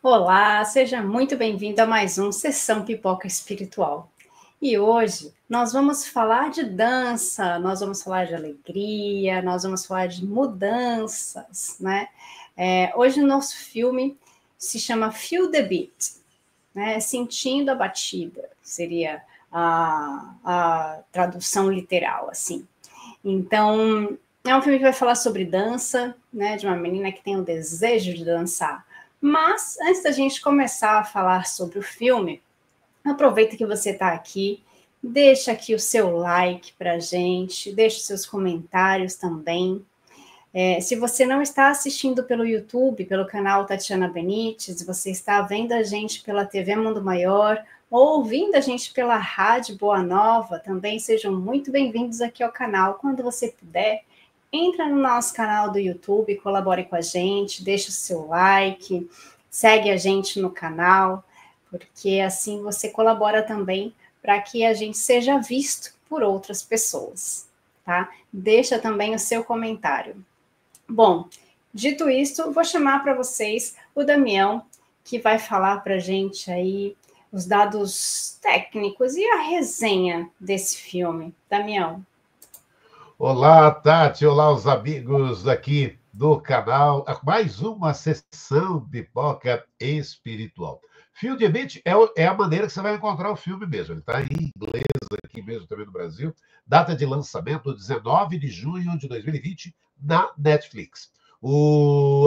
Olá, seja muito bem-vindo a mais um Sessão Pipoca Espiritual. E hoje nós vamos falar de dança, nós vamos falar de alegria, nós vamos falar de mudanças, né? Hoje o nosso filme se chama Feel the Beat, né? Sentindo a batida, seria a tradução literal, assim. Então, é um filme que vai falar sobre dança, né? De uma menina que tem o desejo de dançar. Mas, antes da gente começar a falar sobre o filme, aproveita que você está aqui, deixa aqui o seu like para a gente, deixa os seus comentários também. Se você não está assistindo pelo YouTube, pelo canal Tatiana Benites, você está vendo a gente pela TV Mundo Maior, ou ouvindo a gente pela Rádio Boa Nova, também sejam muito bem-vindos aqui ao canal. Quando você puder, entra no nosso canal do YouTube, colabore com a gente, deixa o seu like, segue a gente no canal, porque assim você colabora também para que a gente seja visto por outras pessoas, tá? Deixa também o seu comentário. Bom, dito isto, vou chamar para vocês o Damião, que vai falar para a gente aí os dados técnicos e a resenha desse filme. Damião. Olá, Tati. Olá, os amigos aqui do canal. Mais uma sessão Pipoca Espiritual. Fio de Beat é a maneira que você vai encontrar o filme mesmo. Ele está em inglês aqui mesmo, também no Brasil. Data de lançamento, 19 de junho de 2020, na Netflix.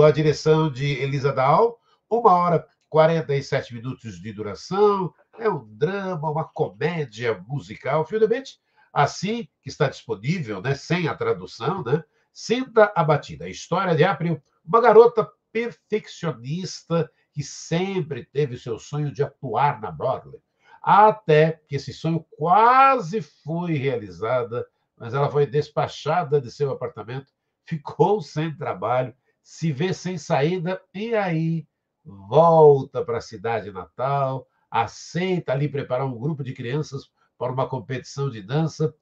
A direção de Elisa Dahl, 1 hora e 47 minutos de duração. É um drama, uma comédia musical. Fio de Beat, assim que está disponível, né, sem a tradução, né? Sinta a batida. A história de April, uma garota perfeccionista que sempre teve o seu sonho de atuar na Broadway. Até que esse sonho quase foi realizado, mas ela foi despachada de seu apartamento, ficou sem trabalho, se vê sem saída e aí volta para a cidade natal, aceita ali preparar um grupo de crianças para uma competição de dança.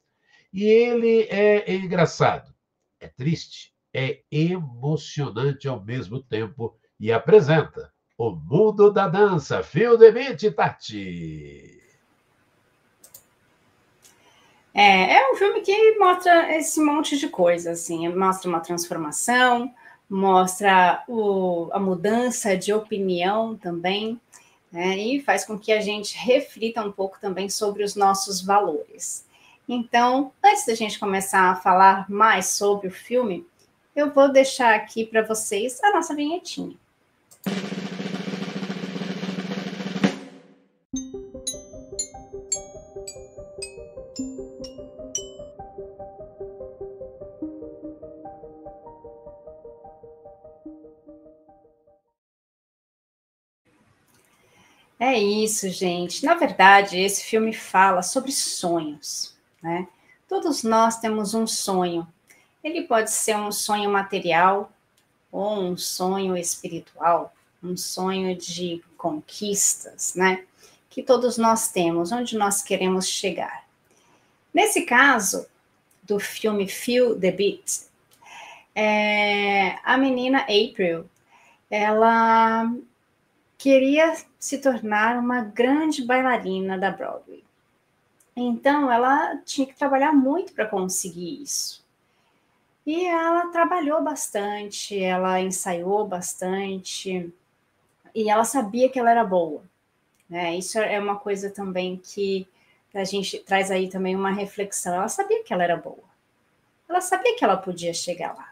E ele é engraçado, é triste, é emocionante ao mesmo tempo e apresenta o mundo da dança. Fio de Beat, Tati. É um filme que mostra esse monte de coisa, assim, mostra uma transformação, mostra a mudança de opinião também, né, e faz com que a gente reflita um pouco também sobre os nossos valores. Então, antes da gente começar a falar mais sobre o filme, eu vou deixar aqui para vocês a nossa vinhetinha. É isso, gente. Na verdade, esse filme fala sobre sonhos, né? Todos nós temos um sonho. Ele pode ser um sonho material ou um sonho espiritual, um sonho de conquistas, né? Que todos nós temos, onde nós queremos chegar. Nesse caso do filme Feel the Beat, a menina April, ela queria se tornar uma grande bailarina da Broadway. Então, ela tinha que trabalhar muito para conseguir isso. E ela trabalhou bastante, ela ensaiou bastante, e ela sabia que ela era boa, né? Isso é uma coisa também que a gente traz aí também uma reflexão. Ela sabia que ela era boa, ela sabia que ela podia chegar lá,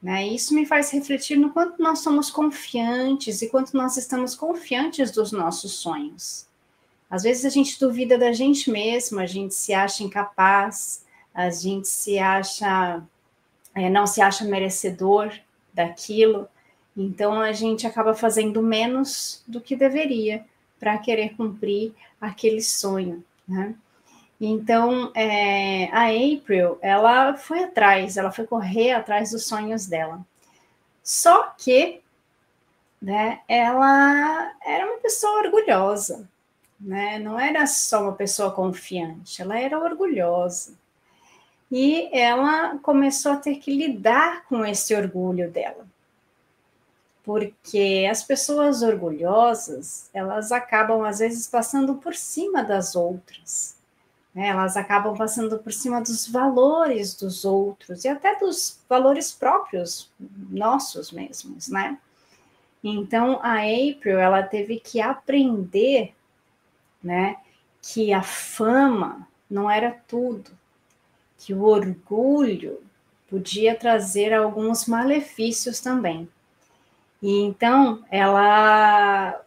né? Isso me faz refletir no quanto nós somos confiantes e quanto nós estamos confiantes dos nossos sonhos. Às vezes a gente duvida da gente mesmo, a gente se acha incapaz, a gente se acha, não se acha merecedor daquilo, então a gente acaba fazendo menos do que deveria para querer cumprir aquele sonho, né? Então, a April, ela foi correr atrás dos sonhos dela. Só que, né, ela era uma pessoa orgulhosa, né? Não era só uma pessoa confiante, ela era orgulhosa. E ela começou a ter que lidar com esse orgulho dela. porque as pessoas orgulhosas, elas acabam, às vezes, passando por cima das outras, né? Elas acabam passando por cima dos valores dos outros e até dos valores próprios, nossos mesmos, né? Então, a April, ela teve que aprender, né, que a fama não era tudo, que o orgulho podia trazer alguns malefícios também. E então, ela,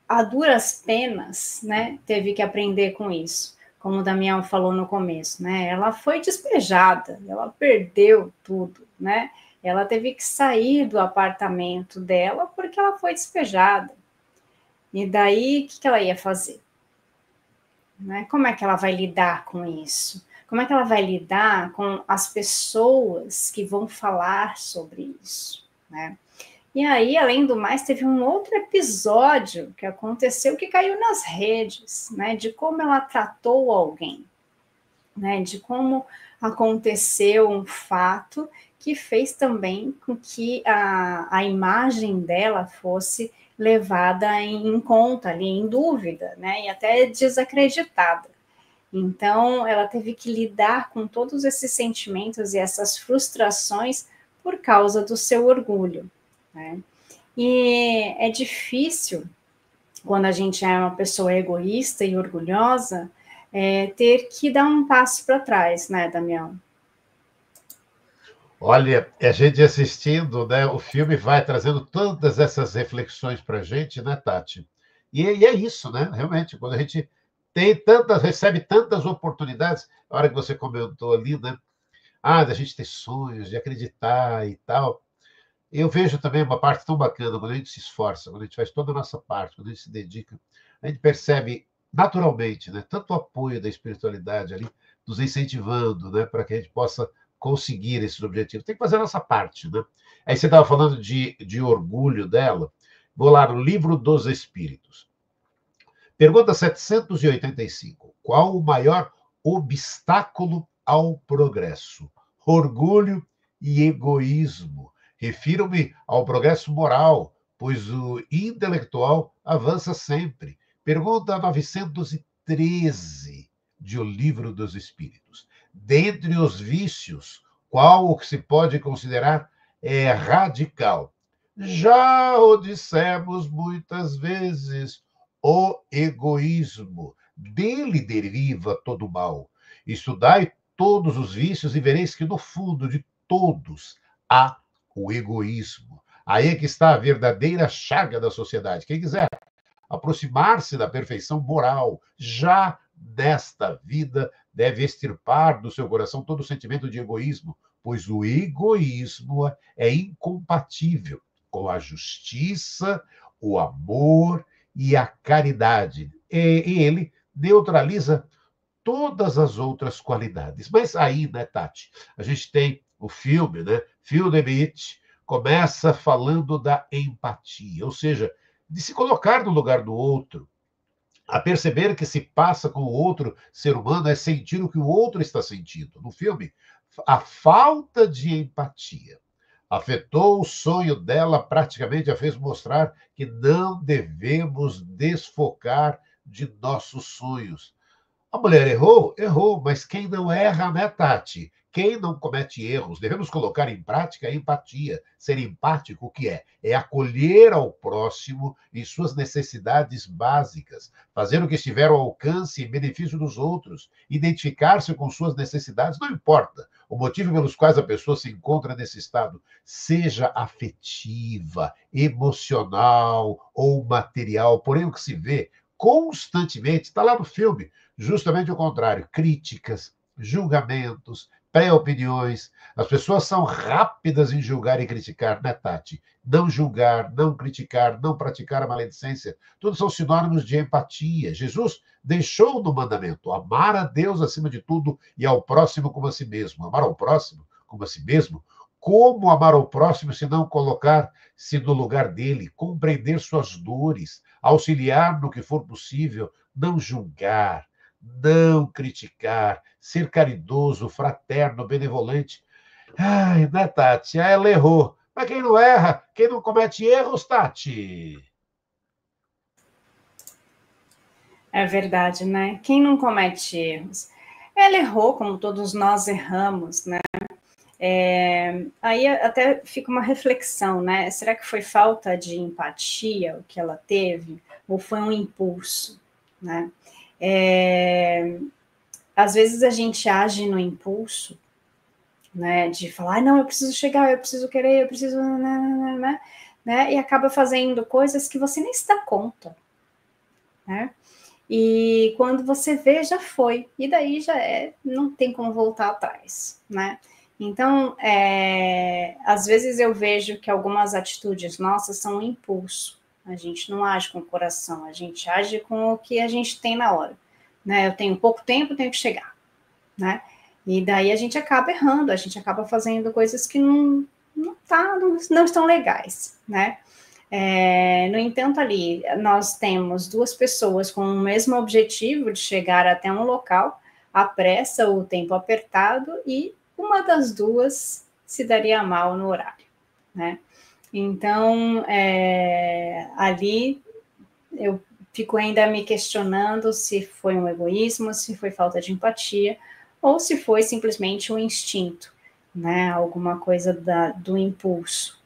a duras penas, né, teve que aprender com isso. Como o Damião falou no começo, né? Ela foi despejada, ela perdeu tudo, né? Ela teve que sair do apartamento dela porque ela foi despejada. E daí, o que ela ia fazer? Né? Como é que ela vai lidar com isso? Como é que ela vai lidar com as pessoas que vão falar sobre isso, né? E aí, além do mais, teve um outro episódio que aconteceu que caiu nas redes, né? De como ela tratou alguém, né? De como aconteceu um fato que fez também com que a imagem dela fosse levada em conta, ali, em dúvida, né? E até desacreditada. Então, ela teve que lidar com todos esses sentimentos e essas frustrações por causa do seu orgulho, né? E é difícil, quando a gente é uma pessoa egoísta e orgulhosa, ter que dar um passo para trás, né, Damião? Olha, a gente assistindo, né, o filme vai trazendo todas essas reflexões para a gente, né, Tati? E é isso, né? Realmente, quando a gente recebe tantas oportunidades, a hora que você comentou ali, né? Ah, da gente ter sonhos, de acreditar e tal. Eu vejo também uma parte tão bacana, quando a gente se esforça, quando a gente faz toda a nossa parte, quando a gente se dedica, a gente percebe naturalmente, né, tanto o apoio da espiritualidade ali, nos incentivando, né, para que a gente possa conseguir esses objetivos. Tem que fazer a nossa parte, né? Aí você estava falando de orgulho dela. Vou lá no Livro dos Espíritos. Pergunta 785. Qual o maior obstáculo ao progresso? Orgulho e egoísmo. Refiro-me ao progresso moral, pois o intelectual avança sempre. Pergunta 913 de O Livro dos Espíritos. Dentre os vícios, qual o que se pode considerar radical? Já o dissemos muitas vezes, o egoísmo. Dele deriva todo o mal. Estudai todos os vícios e vereis que no fundo de todos há o egoísmo. Aí é que está a verdadeira chaga da sociedade. Quem quiser aproximar-se da perfeição moral, já nesta vida, deve extirpar do seu coração todo o sentimento de egoísmo, pois o egoísmo é incompatível com a justiça, o amor e a caridade. E ele neutraliza todas as outras qualidades. Mas aí, né, Tati, a gente tem o filme, né? Phil DeMint começa falando da empatia, ou seja, de se colocar no lugar do outro, a perceber que se passa com o outro ser humano é sentir o que o outro está sentindo. No filme, a falta de empatia afetou o sonho dela, praticamente a fez mostrar que não devemos desfocar de nossos sonhos. A mulher errou? Errou, mas quem não erra, né, Tati? Quem não comete erros? Devemos colocar em prática a empatia. Ser empático, o que é? É acolher ao próximo em suas necessidades básicas, fazer o que estiver ao alcance em benefício dos outros, identificar-se com suas necessidades, não importa o motivo pelos quais a pessoa se encontra nesse estado, seja afetiva, emocional ou material, porém o que se vê constantemente, está lá no filme, justamente o contrário, críticas, julgamentos, pré-opiniões. As pessoas são rápidas em julgar e criticar, né, Tati? Não julgar, não criticar, não praticar a maledicência, tudo são sinônimos de empatia. Jesus deixou no mandamento amar a Deus acima de tudo e ao próximo como a si mesmo. Amar ao próximo como a si mesmo. Como amar ao próximo se não colocar-se no lugar dele, compreender suas dores, auxiliar no que for possível, não julgar, não criticar, ser caridoso, fraterno, benevolente. Ai, né, Tati? Ela errou, Mas quem não erra, quem não comete erros, Tati? É verdade, né? Quem não comete erros? Ela errou, como todos nós erramos, né? Aí até fica uma reflexão, né? Será que foi falta de empatia o que ela teve? Ou foi um impulso, né? Às vezes a gente age no impulso, né? De falar, não, eu preciso chegar, eu preciso querer, eu preciso... né? E acaba fazendo coisas que você nem se dá conta, né? E quando você vê, já foi. E daí já não tem como voltar atrás, né? Então, às vezes eu vejo que algumas atitudes nossas são um impulso. A gente não age com o coração, a gente age com o que a gente tem na hora. Né? Eu tenho pouco tempo, tenho que chegar, né? E daí a gente acaba errando, a gente acaba fazendo coisas que não estão legais, né? No entanto, ali nós temos duas pessoas com o mesmo objetivo de chegar até um local, a pressa, o tempo apertado, e uma das duas se daria mal no horário, né? Então, ali eu fico ainda me questionando se foi um egoísmo, se foi falta de empatia, ou se foi simplesmente um instinto, né? Alguma coisa do impulso,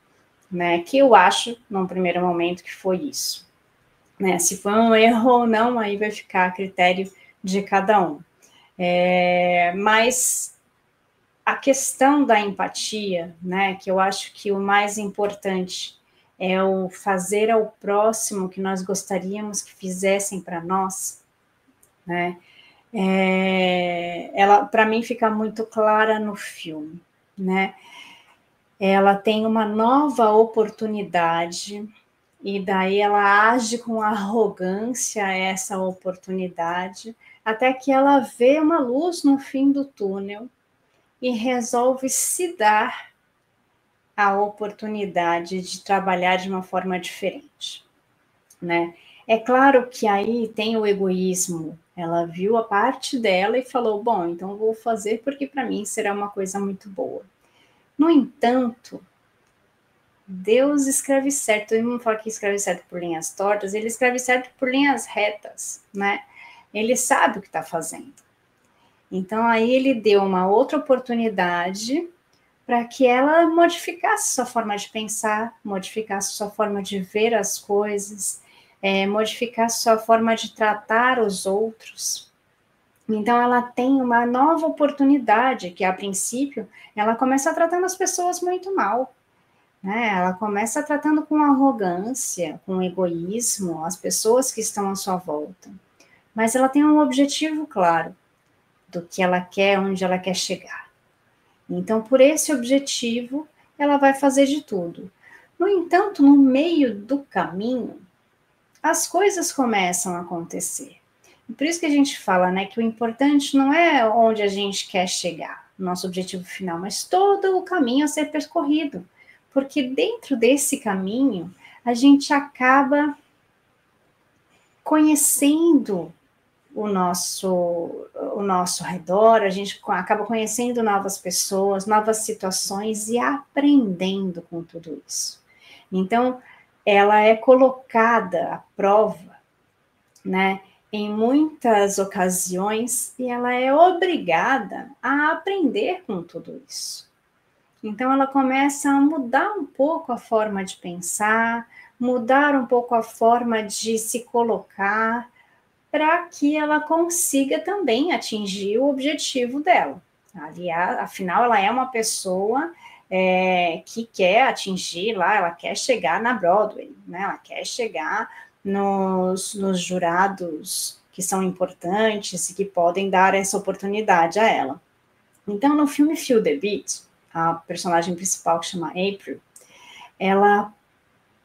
né? Que eu acho, num primeiro momento, que foi isso. Né? Se foi um erro ou não, aí vai ficar a critério de cada um. Mas a questão da empatia, né? Que eu acho que o mais importante é o fazer ao próximo que nós gostaríamos que fizessem para nós, né? Ela, para mim, fica muito clara no filme, né? Ela tem uma nova oportunidade e daí ela age com arrogância a essa oportunidade, até que ela vê uma luz no fim do túnel e resolve se dar a oportunidade de trabalhar de uma forma diferente, né? É claro que aí tem o egoísmo. Ela viu a parte dela e falou: bom, então vou fazer porque para mim será uma coisa muito boa. No entanto, Deus escreve certo. Todo mundo fala que escreve certo por linhas tortas, ele escreve certo por linhas retas, né? Ele sabe o que está fazendo. Então, aí ele deu uma outra oportunidade para que ela modificasse sua forma de pensar, modificasse sua forma de ver as coisas, modificasse sua forma de tratar os outros. Então, ela tem uma nova oportunidade, que a princípio, ela começa tratando as pessoas muito mal. Né? Ela começa tratando com arrogância, com egoísmo, as pessoas que estão à sua volta. Mas ela tem um objetivo claro do que ela quer, onde ela quer chegar. Então, por esse objetivo, ela vai fazer de tudo. No entanto, no meio do caminho, as coisas começam a acontecer. E por isso que a gente fala, né, que o importante não é onde a gente quer chegar, nosso objetivo final, mas todo o caminho a ser percorrido. Porque dentro desse caminho, a gente acaba conhecendo o nosso redor, a gente acaba conhecendo novas pessoas, novas situações e aprendendo com tudo isso. Então, ela é colocada à prova, né, em muitas ocasiões, e ela é obrigada a aprender com tudo isso. Então, ela começa a mudar um pouco a forma de pensar, mudar um pouco a forma de se colocar, para que ela consiga também atingir o objetivo dela. Aliás, afinal, ela é uma pessoa que quer atingir lá, ela quer chegar na Broadway, né? Ela quer chegar nos jurados que são importantes e que podem dar essa oportunidade a ela. Então, no filme Feel the Beat, a personagem principal, que chama April,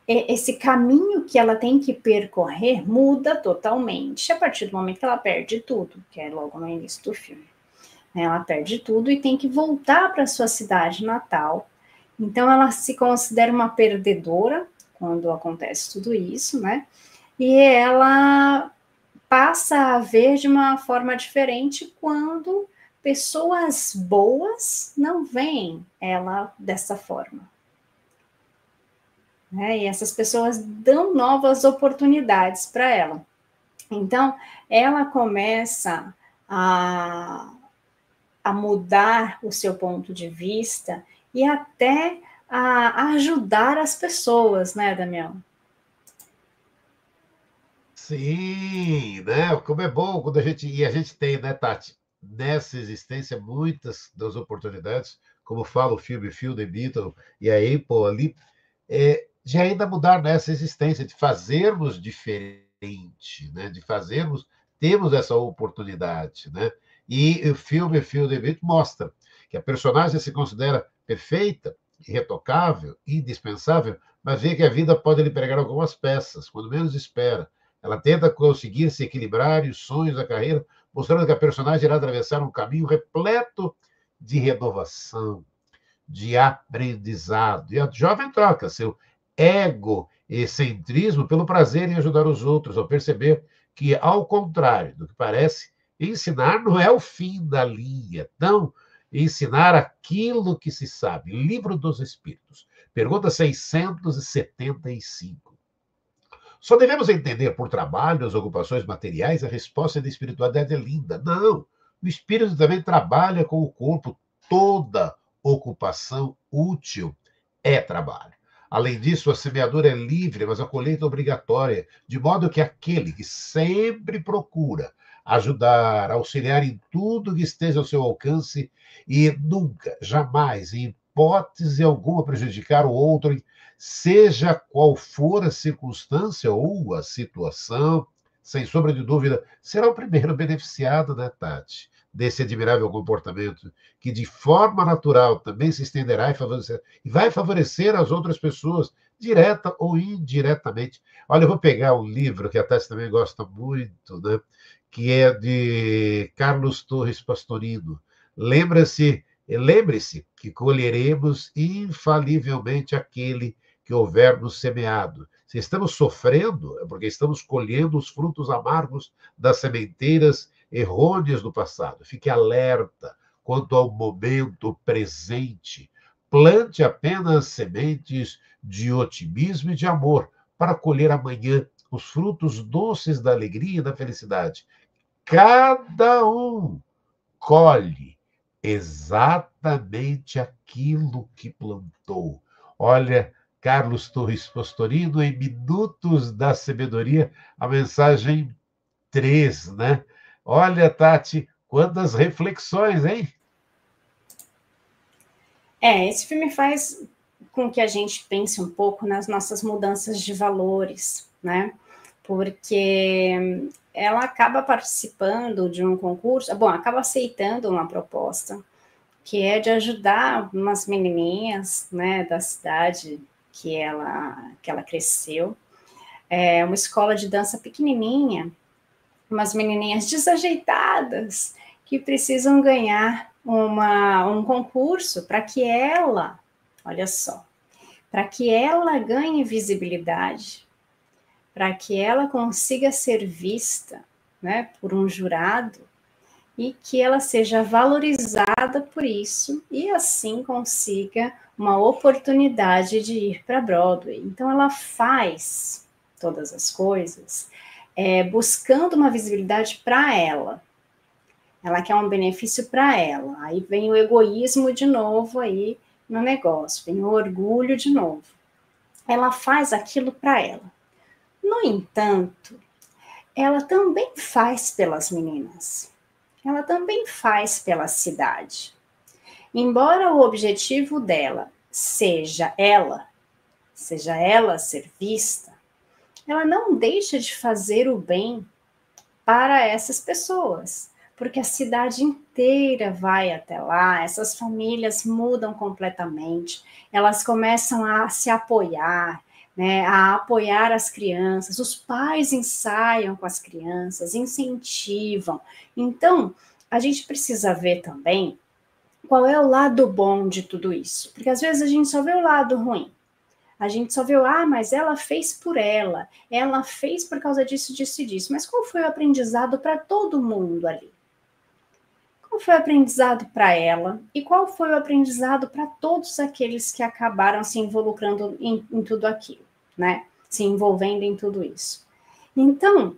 esse caminho que ela tem que percorrer muda totalmente a partir do momento que ela perde tudo, que é logo no início do filme. Ela perde tudo e tem que voltar para sua cidade natal. Então, ela se considera uma perdedora quando acontece tudo isso, né? E ela passa a ver de uma forma diferente quando pessoas boas não veem ela dessa forma. né? E essas pessoas dão novas oportunidades para ela. Então, ela começa a mudar o seu ponto de vista e até a ajudar as pessoas, né, Damião? Sim, né? Como é bom quando a gente tem, né, Tati, nessa existência muitas das oportunidades, como fala o filme Phil the Beatle e a Apple ali, de ainda mudar nessa existência, de fazermos diferente, né? De fazermos, temos essa oportunidade, né? E o filme Phil the Beatle mostra que a personagem se considera perfeita, irretocável, indispensável, mas vê que a vida pode lhe pregar algumas peças, quando menos espera. Ela tenta conseguir se equilibrar e os sonhos da carreira, mostrando que a personagem irá atravessar um caminho repleto de renovação, de aprendizado. E a jovem troca seu egocentrismo pelo prazer em ajudar os outros, ao perceber que, ao contrário do que parece, ensinar não é o fim da linha. Não, ensinar aquilo que se sabe. Livro dos Espíritos. Pergunta 675. Só devemos entender por trabalho as ocupações materiais? A resposta da espiritualidade é linda. Não. O espírito também trabalha com o corpo. Toda ocupação útil é trabalho. Além disso, a semeadura é livre, mas a colheita é obrigatória, de modo que aquele que sempre procura ajudar, auxiliar em tudo que esteja ao seu alcance e nunca, jamais, em hipótese alguma, prejudicar o outro, seja qual for a circunstância ou a situação, sem sombra de dúvida, será o primeiro beneficiado, né, Tati, desse admirável comportamento, que de forma natural também se estenderá e vai favorecer as outras pessoas, direta ou indiretamente. Olha, eu vou pegar um livro que a Tati também gosta muito, né, que é de Carlos Torres Pastorino. Lembre-se que colheremos infalivelmente aquele que houvermos semeado. Se estamos sofrendo, é porque estamos colhendo os frutos amargos das sementeiras errôneas do passado. Fique alerta quanto ao momento presente. Plante apenas sementes de otimismo e de amor para colher amanhã os frutos doces da alegria e da felicidade. Cada um colhe exatamente aquilo que plantou. Olha, Carlos Torres Pastorino, em Minutos da Sabedoria, a mensagem 3, né? Olha, Tati, quantas reflexões, hein? Esse filme faz com que a gente pense um pouco nas nossas mudanças de valores, né? Porque ela acaba participando de um concurso, bom, acaba aceitando uma proposta que é de ajudar umas menininhas, né, da cidade que ela cresceu, uma escola de dança pequenininha, umas menininhas desajeitadas que precisam ganhar um concurso para que ela, olha só, para que ela ganhe visibilidade, para que ela consiga ser vista, né, por um jurado e que ela seja valorizada por isso e assim consiga uma oportunidade de ir para Broadway. Então ela faz todas as coisas buscando uma visibilidade para ela. Ela quer um benefício para ela. Aí vem o egoísmo de novo aí no negócio, vem o orgulho de novo. Ela faz aquilo para ela. No entanto, ela também faz pelas meninas. Ela também faz pela cidade. Embora o objetivo dela seja ela ser vista, ela não deixa de fazer o bem para essas pessoas, porque a cidade inteira vai até lá, essas famílias mudam completamente, elas começam a se apoiar, né, a apoiar as crianças, os pais ensaiam com as crianças, incentivam. Então, a gente precisa ver também qual é o lado bom de tudo isso, porque às vezes a gente só vê o lado ruim. A gente só vê, mas ela fez por ela fez por causa disso, disso e disso. Mas qual foi o aprendizado para todo mundo ali? qual foi o aprendizado para ela e qual foi o aprendizado para todos aqueles que acabaram se involucrando em tudo aquilo, né? Se envolvendo em tudo isso. Então,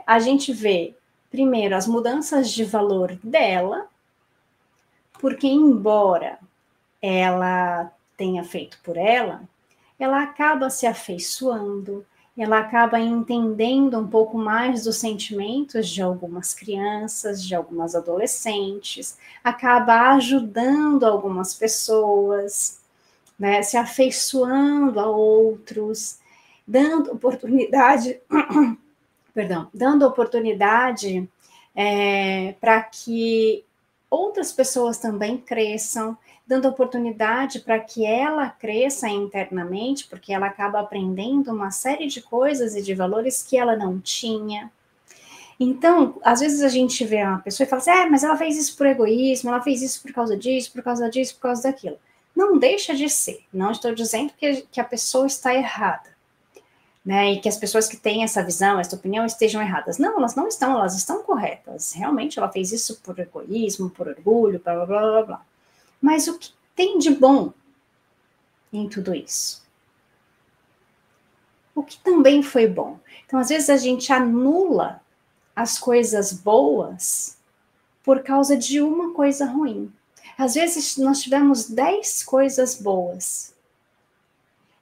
a gente vê, primeiro, as mudanças de valor dela, porque embora ela tenha feito por ela acaba se afeiçoando, ela acaba entendendo um pouco mais dos sentimentos de algumas crianças, de algumas adolescentes, acaba ajudando algumas pessoas, né, se afeiçoando a outros, dando oportunidade, perdão, dando oportunidade para que outras pessoas também cresçam, dando oportunidade para que ela cresça internamente, porque ela acaba aprendendo uma série de coisas e de valores que ela não tinha. Então, às vezes a gente vê uma pessoa e fala assim, mas ela fez isso por egoísmo, ela fez isso por causa disso, por causa disso, por causa daquilo. Não deixa de ser, não estou dizendo que a pessoa está errada, né, e que as pessoas que têm essa visão, essa opinião, estejam erradas. Não, elas não estão, elas estão corretas. Realmente ela fez isso por egoísmo, por orgulho, blá, blá, blá, blá, blá. Mas o que tem de bom em tudo isso? O que também foi bom? Então, às vezes a gente anula as coisas boas por causa de uma coisa ruim. Às vezes nós tivemos 10 coisas boas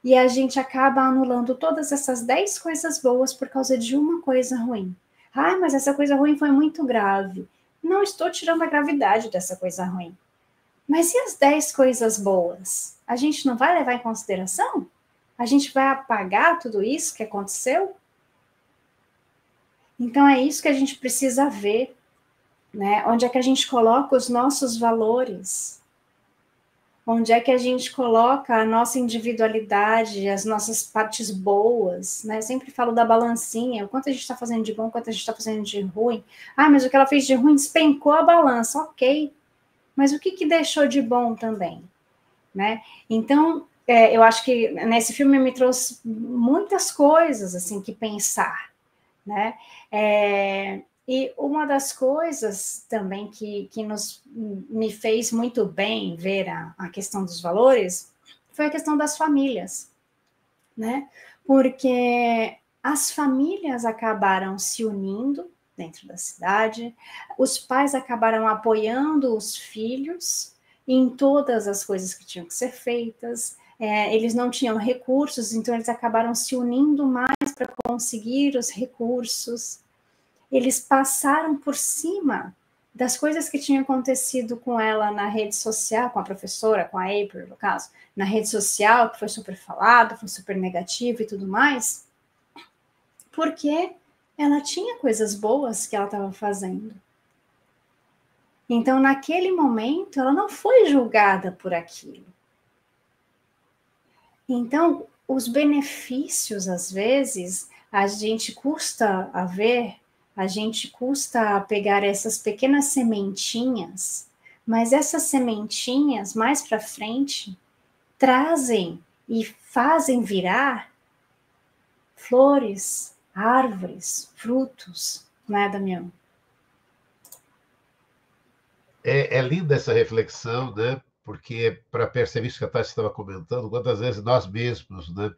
e a gente acaba anulando todas essas 10 coisas boas por causa de uma coisa ruim. Mas essa coisa ruim foi muito grave. Não estou tirando a gravidade dessa coisa ruim. Mas e as 10 coisas boas? A gente não vai levar em consideração? A gente vai apagar tudo isso que aconteceu? Então é isso que a gente precisa ver, né? Onde é que a gente coloca os nossos valores? Onde é que a gente coloca a nossa individualidade, as nossas partes boas, né? Eu sempre falo da balancinha, o quanto a gente está fazendo de bom, o quanto a gente está fazendo de ruim. Mas o que ela fez de ruim despencou a balança, ok. Mas o que deixou de bom também, né? Então, eu acho que nesse filme me trouxe muitas coisas, assim, que pensar, né? E uma das coisas também que me fez muito bem ver a questão dos valores foi a questão das famílias, né? Porque as famílias acabaram se unindo dentro da cidade, os pais acabaram apoiando os filhos em todas as coisas que tinham que ser feitas, eles não tinham recursos, então eles acabaram se unindo mais para conseguir os recursos, eles passaram por cima das coisas que tinham acontecido com ela na rede social, com a professora, com a April, no caso, na rede social, que foi super falado, foi super negativo e tudo mais, porque ela tinha coisas boas que ela estava fazendo. Então, naquele momento, ela não foi julgada por aquilo. Então, os benefícios, às vezes, a gente custa a ver, a gente custa a pegar essas pequenas sementinhas, mas essas sementinhas, mais para frente, trazem e fazem virar flores, árvores, frutos, né, Damião? É linda essa reflexão, né? Porque para perceber isso que a Tati estava comentando, quantas vezes nós mesmos, né,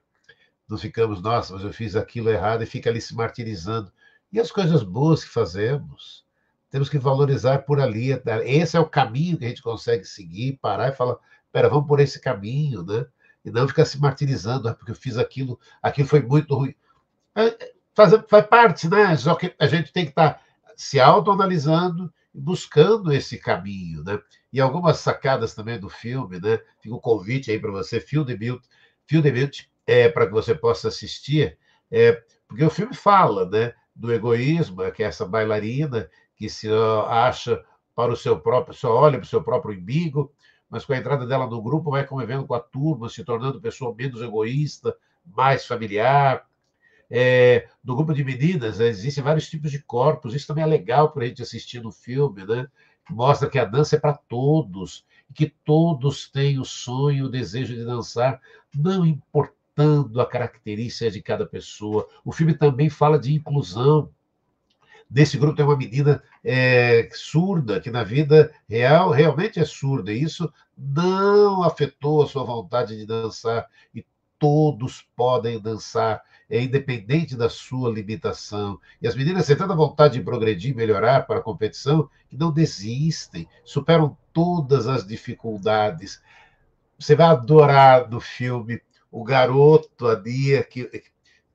nos ficamos, nossa, mas eu fiz aquilo errado e fica ali se martirizando. E as coisas boas que fazemos, temos que valorizar por ali. Esse é o caminho que a gente consegue seguir, parar e falar, espera, vamos por esse caminho, né? E não ficar se martirizando, porque eu fiz aquilo foi muito ruim. Faz parte, né? Só que a gente tem que estar se autoanalisando e buscando esse caminho, né? E algumas sacadas também do filme, né? Fica um convite aí para você, Feel the Beauty, para que você possa assistir, porque o filme fala, né, do egoísmo, que é essa bailarina que se acha para o seu próprio, só olha para o seu próprio umbigo, mas com a entrada dela no grupo vai convivendo com a turma, se tornando pessoa menos egoísta, mais familiar, do grupo de meninas, né, existem vários tipos de corpos, isso também é legal para a gente assistir no filme, né? Mostra que a dança é para todos, e que todos têm o sonho, o desejo de dançar, não importando a característica de cada pessoa. O filme também fala de inclusão, Nesse grupo tem uma menina surda, que na vida real realmente é surda, e isso não afetou a sua vontade de dançar, e todos podem dançar, é independente da sua limitação. E as meninas têm tanta vontade de progredir, melhorar para a competição, que não desistem, superam todas as dificuldades. Você vai adorar no filme o garoto ali, que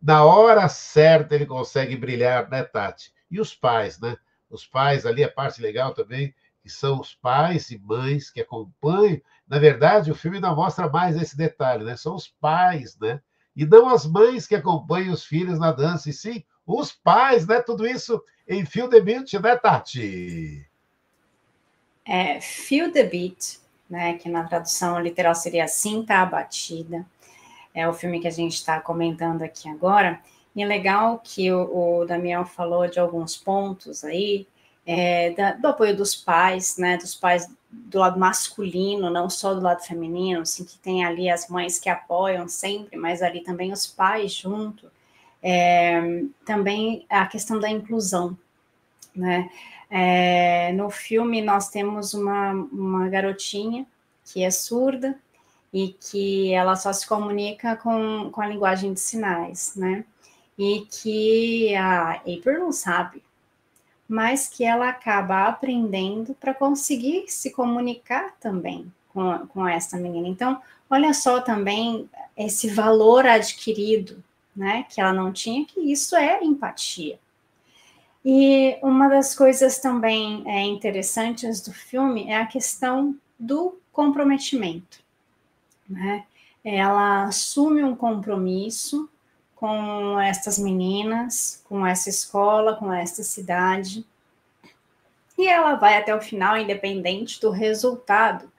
na hora certa ele consegue brilhar, né, Tati? E os pais, né? Os pais ali, a parte legal também, que são os pais e mães que acompanham. Na verdade, o filme não mostra mais esse detalhe, né? São os pais, né? E não as mães que acompanham os filhos na dança, e sim os pais, né? Tudo isso em Feel the Beat, né, Tati? Feel the Beat, né? Que na tradução literal seria Sinta a Batida. É o filme que a gente está comentando aqui agora. E é legal que o Damião falou de alguns pontos aí, do apoio dos pais, né? Dos pais do lado masculino, não só do lado feminino, assim, que tem ali as mães que apoiam sempre, mas ali também os pais junto. Também a questão da inclusão, né? No filme nós temos uma garotinha que é surda e que ela só se comunica com a linguagem de sinais, né? E que a April não sabe, mas que ela acaba aprendendo para conseguir se comunicar também com essa menina. Então, olha só também esse valor adquirido, né? Que ela não tinha, que isso é empatia. E uma das coisas também interessantes do filme é a questão do comprometimento, né? Ela assume um compromisso com essas meninas, com essa escola, com essa cidade, e ela vai até o final, independente do resultado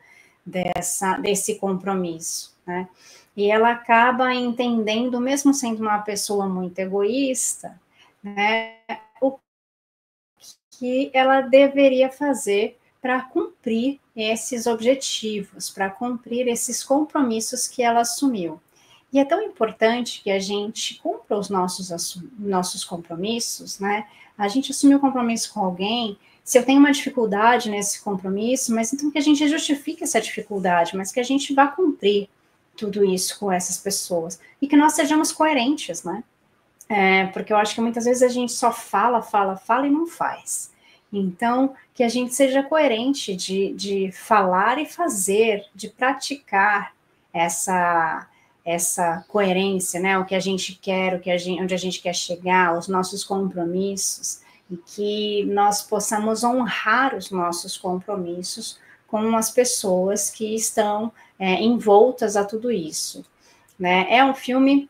desse compromisso, né? E ela acaba entendendo, mesmo sendo uma pessoa muito egoísta, né, o que ela deveria fazer para cumprir esses objetivos, para cumprir esses compromissos que ela assumiu. E é tão importante que a gente cumpra os nossos compromissos, né? A gente assumiu um compromisso com alguém, se eu tenho uma dificuldade nesse compromisso, mas então que a gente justifique essa dificuldade, mas que a gente vá cumprir tudo isso com essas pessoas. E que nós sejamos coerentes, né? Porque eu acho que muitas vezes a gente só fala e não faz. Então, que a gente seja coerente de falar e fazer, de praticar essa coerência, né? O que a gente quer, onde a gente quer chegar, os nossos compromissos, e que nós possamos honrar os nossos compromissos com as pessoas que estão envoltas a tudo isso, né? É um filme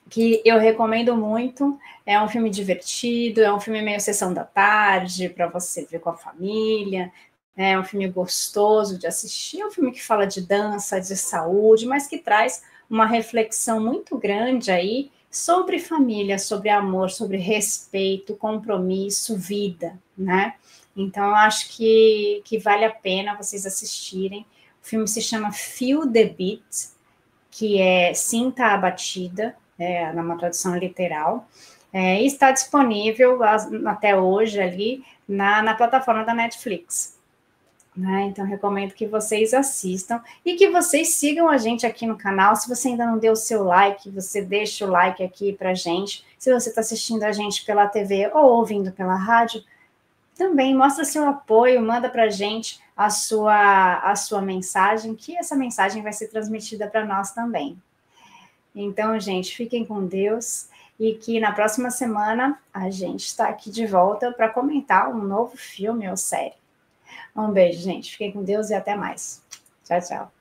que eu recomendo muito, é um filme divertido, é um filme meio sessão da tarde, para você ver com a família, é um filme gostoso de assistir, é um filme que fala de dança, de saúde, mas que traz uma reflexão muito grande aí sobre família, sobre amor, sobre respeito, compromisso, vida, né? Então, eu acho que vale a pena vocês assistirem. O filme se chama Feel the Beat, que é Sinta a Batida, numa tradução literal, e está disponível até hoje ali na plataforma da Netflix. Né? Então, recomendo que vocês assistam e que vocês sigam a gente aqui no canal. Se você ainda não deu o seu like, você deixa o like aqui pra gente. Se você está assistindo a gente pela TV ou ouvindo pela rádio, também mostra seu apoio, manda pra gente a sua mensagem, que essa mensagem vai ser transmitida para nós também. Então, gente, fiquem com Deus e que na próxima semana a gente está aqui de volta para comentar um novo filme ou série. Um beijo, gente. Fiquem com Deus e até mais. Tchau, tchau.